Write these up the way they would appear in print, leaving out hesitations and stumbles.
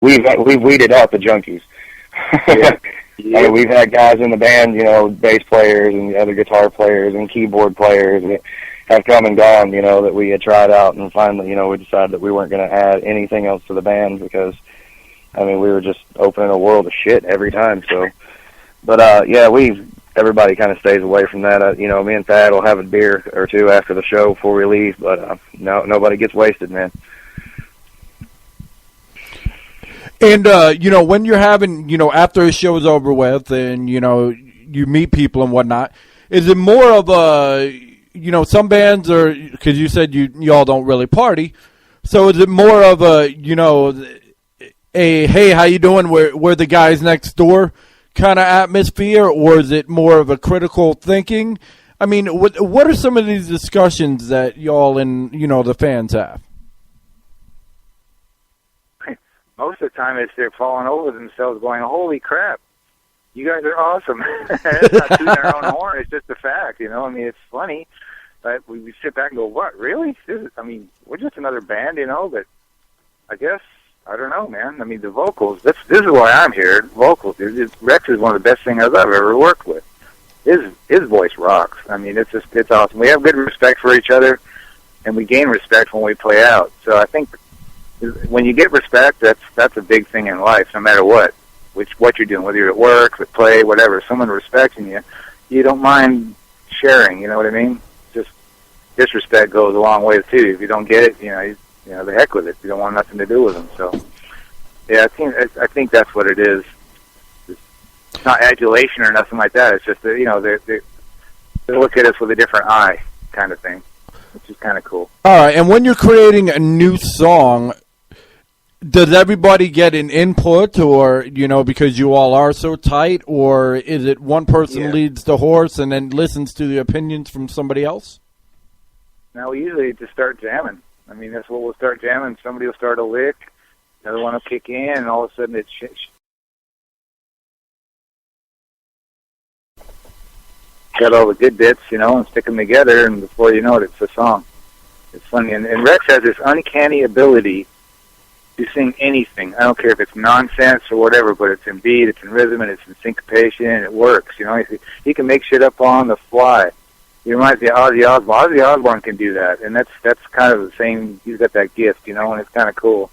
we've weeded out the junkies. Yeah. I mean, we've had guys in the band, you know, bass players and other guitar players and keyboard players that have come and gone, you know, that we had tried out, and finally, you know, we decided that we weren't going to add anything else to the band because, I mean, we were just opening a world of shit every time. So, but yeah, everybody kind of stays away from that. You know, me and Thad will have a beer or two after the show before we leave, but nobody gets wasted, man. And, you know, when you're having, you know, after a show is over with and, you know, you meet people and whatnot, is it more of a, you know, some bands are, because you said y'all don't really party, so is it more of a, you know, a, hey, how you doing, we're the guys next door kind of atmosphere, or is it more of a critical thinking? I mean, what are some of these discussions that y'all and, you know, the fans have? Most of the time it's they're falling over themselves going, holy crap, you guys are awesome. It's not tooting our own horn, it's just a fact, you know. I mean, it's funny, but we sit back and go, what, really? I mean, we're just another band, you know, but I guess, I don't know, man. I mean, the vocals, this is why I'm here, vocals. Rex is one of the best singers I've ever worked with. His voice rocks. I mean, it's awesome. We have good respect for each other, and we gain respect when we play out. So I think when you get respect, that's a big thing in life, no matter what you're doing, whether you're at work, at play, whatever. Someone respecting you, you don't mind sharing. You know what I mean? Just disrespect goes a long way too. If you don't get it, you know, the heck with it. You don't want nothing to do with them. So, yeah, I think that's what it is. It's not adulation or nothing like that. It's just that, you know, they look at us with a different eye, kind of thing, which is kind of cool. All right, and when you're creating a new song, does everybody get an input, or, you know, because you all are so tight, or is it one person leads the horse and then listens to the opinions from somebody else? No, we usually just start jamming. I mean, that's what we'll start jamming. Somebody will start a lick, another one will kick in, and all of a sudden it's got all the good bits, you know, and stick them together, and before you know it, it's a song. It's funny. And Rex has this uncanny ability to sing anything. I don't care if it's nonsense or whatever, but it's in beat, it's in rhythm, and it's in syncopation, and it works. You know, he can make shit up on the fly. He reminds me of Ozzy Osbourne. Ozzy Osbourne can do that, and that's kind of the same. He's got that gift, you know, and it's kind of cool.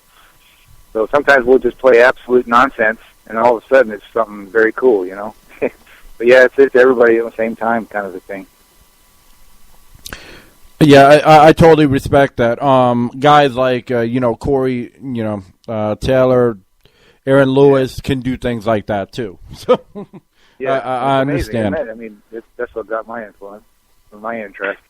So sometimes we'll just play absolute nonsense, and all of a sudden it's something very cool, you know. But yeah, it's everybody at the same time kind of a thing. Yeah, I totally respect that. Guys like, you know, Corey, you know, Taylor, Aaron Lewis can do things like that too. So yeah, I understand. I mean, that's what got my influence, or my interest.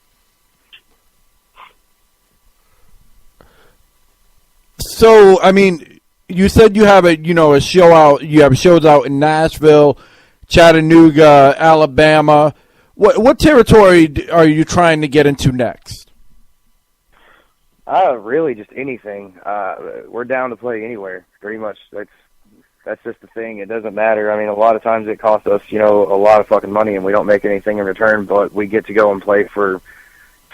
So, I mean, you said you have a show out. You have shows out in Nashville, Chattanooga, Alabama. What territory are you trying to get into next? Really just anything. We're down to play anywhere, pretty much. That's just the thing. It doesn't matter. I mean, a lot of times it costs us, you know, a lot of fucking money, and we don't make anything in return, but we get to go and play for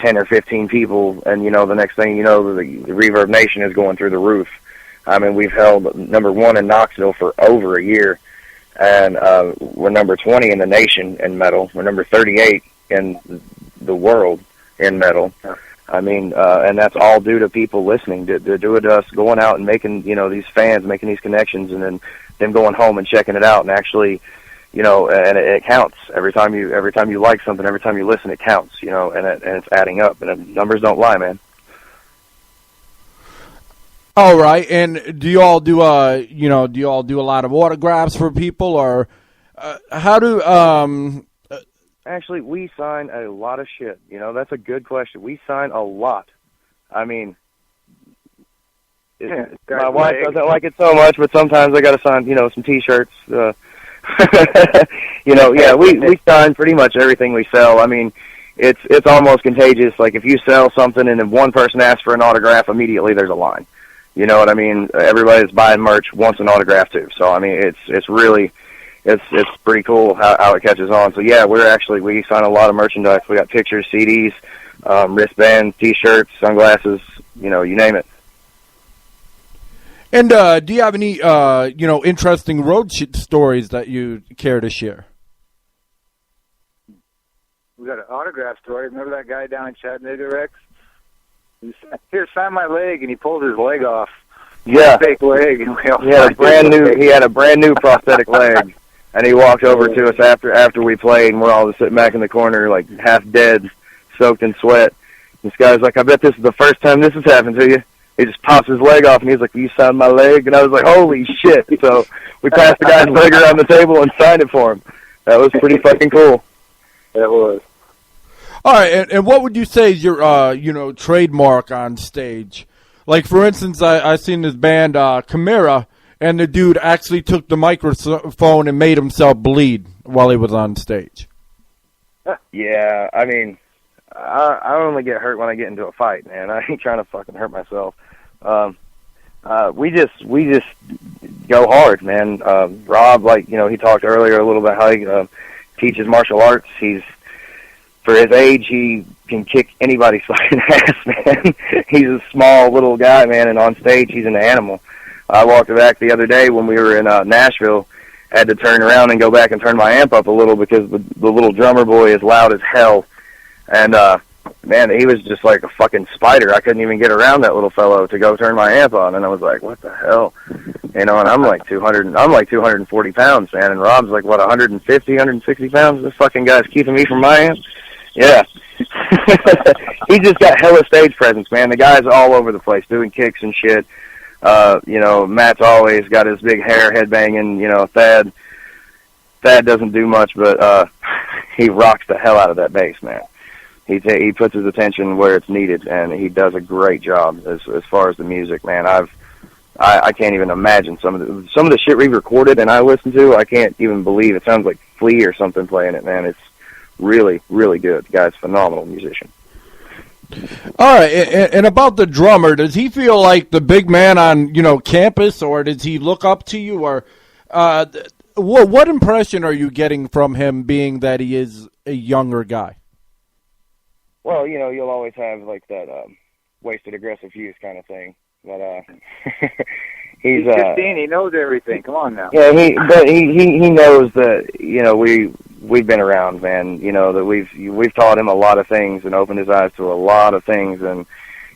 10 or 15 people, and, you know, the next thing you know, the Reverb Nation is going through the roof. I mean, we've held #1 in Knoxville for over a year. And we're number 20 in the nation in metal. We're number 38 in the world in metal. I mean, and that's all due to people listening, to us going out and making, you know, these fans, making these connections, and then them going home and checking it out and actually, you know, and it counts every time you like something, every time you listen, it counts, you know, and it's adding up, and numbers don't lie, man. All right, and do you all do a lot of autographs for people, or how do Actually, we sign a lot of shit. You know, that's a good question. We sign a lot. I mean, my wife doesn't like it so much, but sometimes I got to sign, you know, some T-shirts. You know, yeah, we sign pretty much everything we sell. I mean, it's almost contagious. Like if you sell something and then one person asks for an autograph, immediately there's a line. You know what I mean? Everybody that's buying merch wants an autograph too. So I mean, it's really pretty cool how it catches on. So yeah, we sign a lot of merchandise. We got pictures, CDs, wristbands, T-shirts, sunglasses. You know, you name it. And do you have any, interesting road stories that you care to share? We got an autograph story. Remember that guy down in Chattanooga, Rex? Here, sign my leg, and he pulled his leg off. Yeah, fake leg. And he had a brand new prosthetic leg, and he walked over to us after we played, and we're all just sitting back in the corner, like half dead, soaked in sweat. This guy's like, "I bet this is the first time this has happened to you." He just pops his leg off, and he's like, "You signed my leg?" And I was like, "Holy shit!" So we passed the guy's leg around the table and signed it for him. That was pretty fucking cool. It was. All right, and what would you say is your, trademark on stage? Like, for instance, I seen this band, Chimera, and the dude actually took the microphone and made himself bleed while he was on stage. Yeah, I mean, I only get hurt when I get into a fight, man. I ain't trying to fucking hurt myself. We just go hard, man. Rob, he talked earlier a little bit how he teaches martial arts. For his age, he can kick anybody's fucking ass, man. He's a small little guy, man, and on stage, he's an animal. I walked back the other day when we were in Nashville. I had to turn around and go back and turn my amp up a little because the little drummer boy is loud as hell. And, man, he was just like a fucking spider. I couldn't even get around that little fellow to go turn my amp on. And I was like, what the hell? And I'm like 240 pounds, man. And Rob's like, 150, 160 pounds? This fucking guy's keeping me from my amp? Yeah. He just got hella stage presence, man. The guy's all over the place doing kicks and shit. Matt's always got his big hair headbanging. Thad doesn't do much, but he rocks the hell out of that bass, man. He puts his attention where it's needed, and he does a great job as far as the music, man. I can't even imagine some of the shit we recorded and I listened to. I can't even believe it sounds like Flea or something playing it, man. It's really, really good. The guy's a phenomenal musician. All right, and about the drummer, does he feel like the big man on campus, or does he look up to you, or what impression are you getting from him, being that he is a younger guy? Well, you'll always have like that wasted aggressive youth kind of thing, but he's 15. He knows everything. Come on now. Yeah, he knows that we've been around, man. That we've taught him a lot of things and opened his eyes to a lot of things, and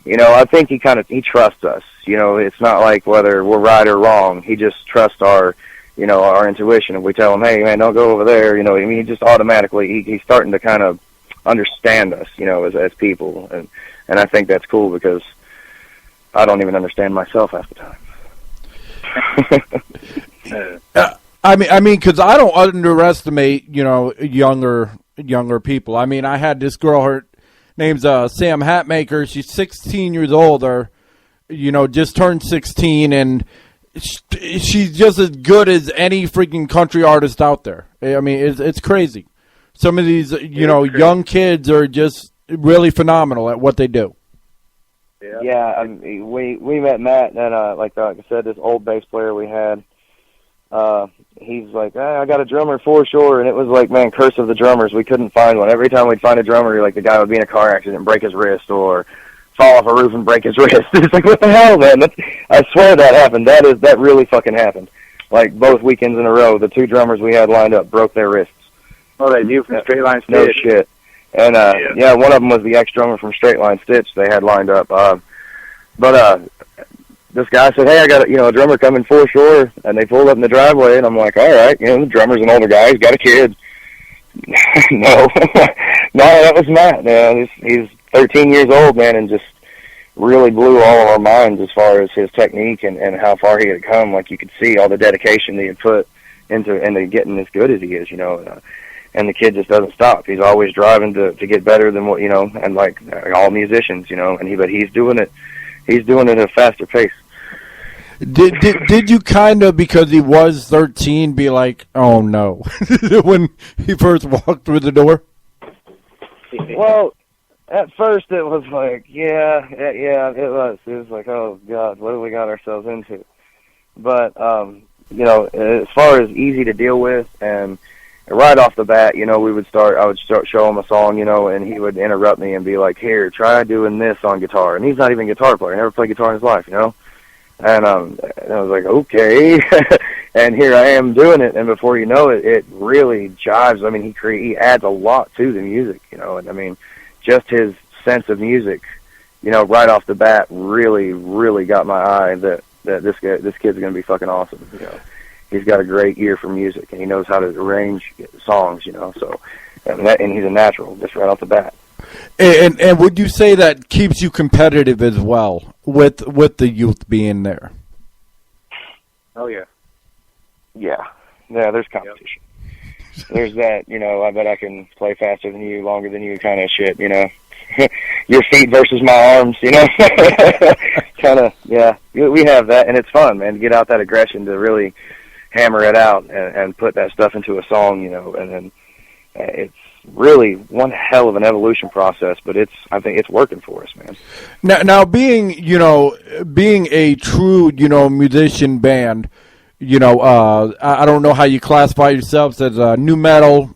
I think he trusts us. It's not like whether we're right or wrong. He just trusts our intuition. If we tell him, hey man, don't go over there, he just automatically he's starting to kind of understand us, as people, and I think that's cool because I don't even understand myself half the time. I mean, because I don't underestimate, younger people. I mean, I had this girl, her name's Sam Hatmaker. She's 16 years old, or just turned 16, and she's just as good as any freaking country artist out there. I mean, it's crazy. Some of these, young kids are just really phenomenal at what they do. Yeah. I mean, we met Matt, and like I said, this old bass player we had. He's like, I got a drummer for sure, and it was like, man, curse of the drummers. We couldn't find one. Every time we'd find a drummer, like the guy would be in a car accident and break his wrist, or fall off a roof and break his wrist. It's like, what the hell, man? I swear that happened. That really fucking happened. Like both weekends in a row, the two drummers we had lined up broke their wrists. Oh, they knew from Straight Line Stitch. No shit. And one of them was the ex-drummer from Straight Line Stitch they had lined up. But this guy said, hey, I got a drummer coming for sure. And they pulled up in the driveway, and I'm like, all right, the drummer's an older guy. He's got a kid. No, that was Matt. He's 13 years old, man, and just really blew all of our minds as far as his technique and how far he had come. Like, you could see all the dedication that he had put into getting as good as he is, and the kid just doesn't stop. He's always driving to get better than what, and like all musicians, but he's doing it at a faster pace. Did you kind of, because he was 13, be like, oh no, when he first walked through the door? Well, at first it was like, yeah, it was. It was like, oh God, what have we got ourselves into? But, as far as easy to deal with, and right off the bat, I would start show him a song, and he would interrupt me and be like, here, try doing this on guitar. And he's not even a guitar player, never played guitar in his life, And I was like, okay. And here I am doing it, and before you know it, it really jives. I mean, he adds a lot to the music, you know, and I mean, just his sense of music, you know, right off the bat, really got my eye that this kid's gonna be fucking awesome. You know, he's got a great ear for music, and he knows how to arrange songs, you know. So, and he's a natural just right off the bat. And would you say that keeps you competitive as well with the youth being there? Oh yeah. Yeah, there's competition. Yep. There's that, you know, I bet I can play faster than you, longer than you kind of shit, you know. Your feet versus my arms, you know. Kind of, yeah. We have that, and it's fun, man, to get out that aggression, to really hammer it out and put that stuff into a song, you know. And then it's really one hell of an evolution process, but I think it's working for us, man. Now being a true, you know, musician band, you know, I don't know how you classify yourselves as new metal,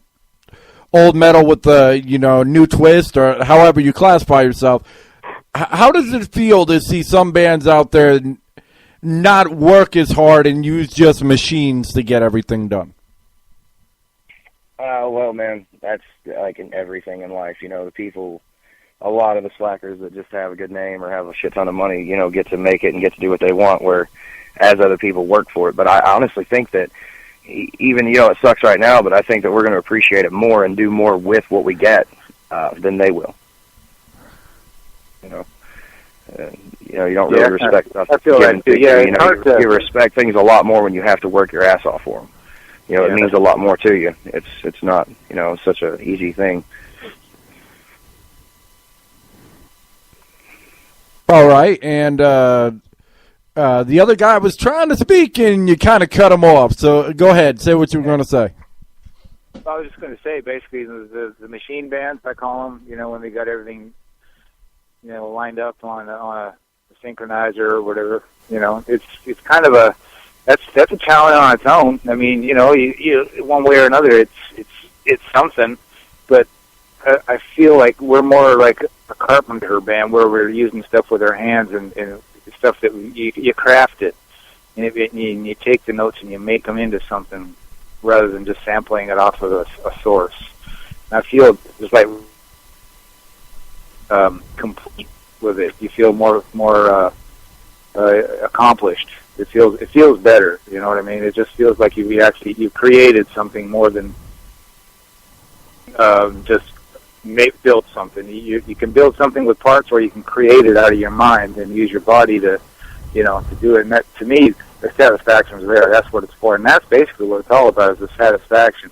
old metal with the, you know, new twist, or however you classify yourself. How does it feel to see some bands out there not work as hard and use just machines to get everything done? Well, man, that's like in everything in life. You know, the people, a lot of the slackers that just have a good name or have a shit ton of money, you know, get to make it and get to do what they want, where as other people work for it. But I honestly think that even, you know, it sucks right now, but I think that we're going to appreciate it more and do more with what we get than they will. You know, you don't really respect. I feel that too. Yeah, you know, you respect things a lot more when you have to work your ass off for them. You know, it means a lot more to you. It's not, you know, such an easy thing. All right, and the other guy was trying to speak, and you kind of cut him off. So go ahead, say what you were going to say. I was just going to say, basically, the machine bands, I call them, you know, when they got everything, you know, lined up on a synchronizer or whatever. You know, it's kind of that's a challenge on its own. I mean, you know, you one way or another, it's something. But I feel like we're more like a carpenter band, where we're using stuff with our hands and stuff that you craft it, and you take the notes and you make them into something rather than just sampling it off of a source. And I feel just like complete with it. You feel more accomplished. It feels better. You know what I mean? It just feels like you created something more than just build something. You can build something with parts, or you can create it out of your mind and use your body to do it. And that, to me, the satisfaction is there. That's what it's for, and that's basically what it's all about, is the satisfaction.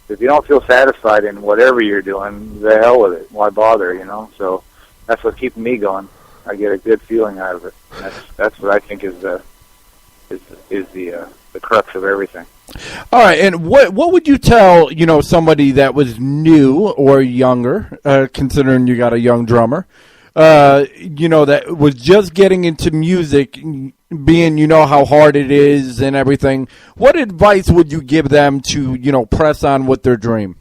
If you don't feel satisfied in whatever you're doing, the hell with it. Why bother? You know. So that's what's keeping me going. I get a good feeling out of it. That's what I think is the crux of everything. All right, and what would you tell, you know, somebody that was new or younger, considering you got a young drummer, you know, that was just getting into music, being, you know, how hard it is and everything? What advice would you give them to, you know, press on with their dream?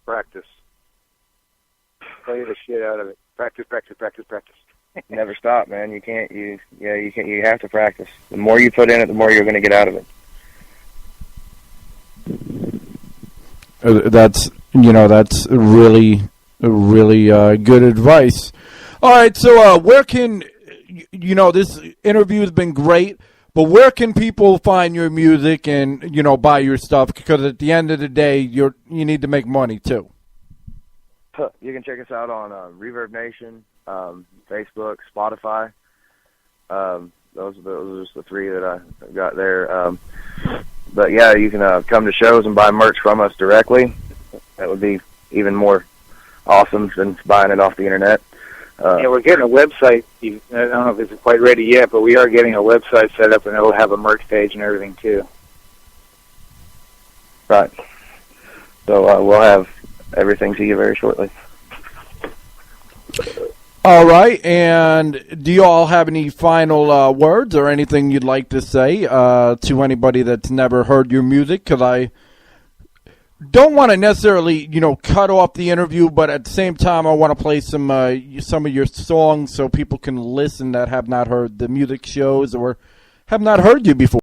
Practice. Play the shit out of it. Practice. Never stop, man. You can't. You have to practice. The more you put in it, the more you're going to get out of it. That's really good advice. All right, so where can, you know, this interview has been great, but where can people find your music and, you know, buy your stuff? Because at the end of the day, you need to make money too. You can check us out on Reverb Nation, Facebook, Spotify. Those are just the three that I got there. But yeah, you can come to shows and buy merch from us directly. That would be even more awesome than buying it off the internet. Yeah, we're getting a website. I don't know if it's quite ready yet, but we are getting a website set up, and it'll have a merch page and everything too. Right. So we'll have everything to you very shortly. All right, and do you all have any final words or anything you'd like to say to anybody that's never heard your music? Because don't want to necessarily, cut off the interview, but at the same time, I want to play some of your songs so people can listen that have not heard the music shows or have not heard you before.